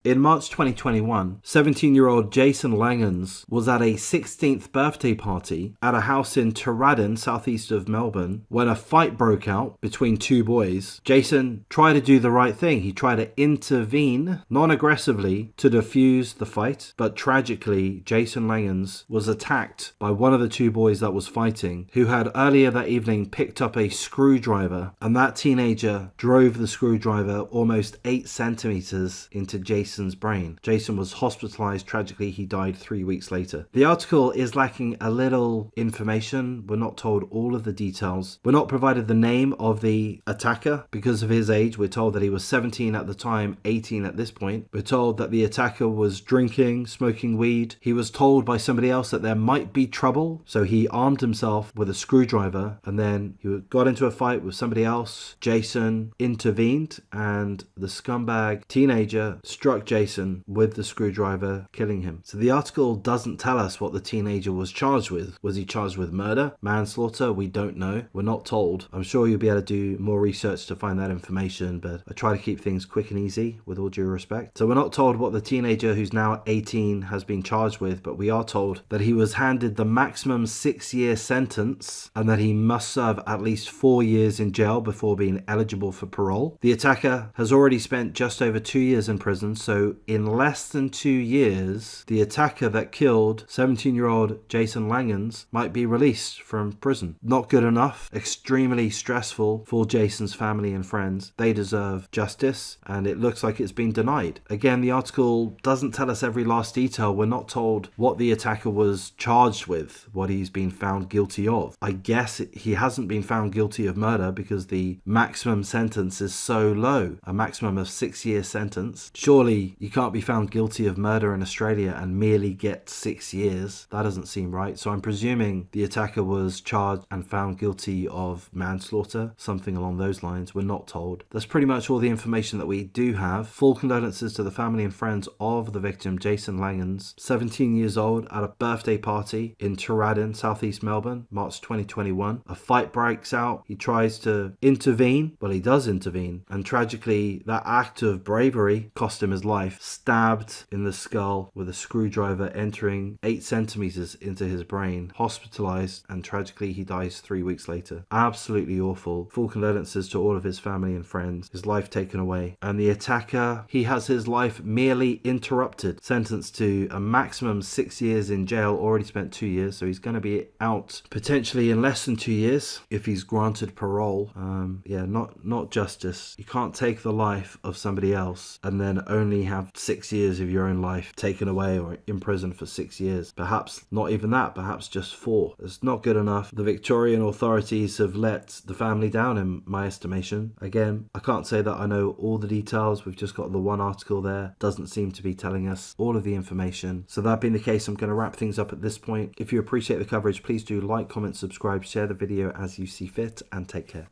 In March 2021, 17-year-old Jason Langhans was at a 16th birthday party at a house in Tooradin, southeast of Melbourne, when a fight broke out between two boys. Jason tried to do the right thing. He tried to intervene non-aggressively to defuse the fight, but tragically, Jason Langhans was attacked by one of the two boys that was fighting, who had earlier that evening picked up a screwdriver, and that teenager drove the screwdriver almost 8 centimeters into Jason's brain. Jason was hospitalized. Tragically, he died 3 weeks later. The article is lacking a little information. We're not told all of the details. We're not provided the name of the attacker because of his age. We're told that he was 17 at the time, 18 at this point. We're told that the attacker was drinking, smoking weed. He was told by somebody else that there might be trouble, so he armed himself with a screwdriver, and then he got into a fight with somebody else. Jason intervened, and the scumbag teenager struck Jason with the screwdriver, killing him. So the article doesn't tell us what the teenager was charged with. Was he charged with murder, manslaughter? We don't know. We're not told. I'm sure you'll be able to do more research to find that information, but I try to keep things quick and easy with all due respect. So we're not told what the teenager who's now 18 has been charged with, but we are told that he was handed the maximum 6-year sentence and that he must serve at least 4 years in jail before being eligible for parole. The attacker has already spent just over 2 years in prison, so in less than 2 years, the attacker that killed 17-year-old Jason Langhans might be released from prison. Not good enough. Extremely stressful for Jason's family and friends. They deserve justice, and it looks like it's been denied. Again, the article doesn't tell us every last detail. We're not told what the attacker was charged with, what he's been found guilty of. I guess he hasn't been found guilty of murder because the maximum sentence is so low, a maximum of 6-year sentence. Surely you can't be found guilty of murder in Australia and merely get 6 years. That doesn't seem right. So I'm presuming the attacker was charged and found guilty of manslaughter, something along those lines. We're not told. That's pretty much all the information that we do have. Full condolences to the family and friends of the victim, Jason Langhans, 17 years old, at a birthday party in Tooradin, southeast Melbourne, March 2021. A fight breaks out. He tries to intervene. Well, he does intervene, and tragically, that act of bravery cost him his life. Stabbed in the skull with a screwdriver, entering 8 centimeters into his brain, hospitalized, and tragically he dies 3 weeks later. Absolutely awful. Full condolences to all of his family and friends. His life taken away. And the attacker, he has his life merely interrupted. Sentenced to a maximum 6 years in jail, already spent 2 years, so he's going to be out potentially in less than 2 years if he's granted parole. Yeah, not justice. You can't take the life of somebody else and then only have 6 years of your own life taken away or in prison for 6 years. Perhaps not even that, perhaps just 4. It's not good enough. The Victorian authorities have let the family down, in my estimation. Again, I can't say that I know all the details. We've just got the one article there. Doesn't seem to be telling us all of the information. So that being the case, I'm going to wrap things up at this point. If you appreciate the coverage, please do like, comment, subscribe, share the video as you see fit, and take care.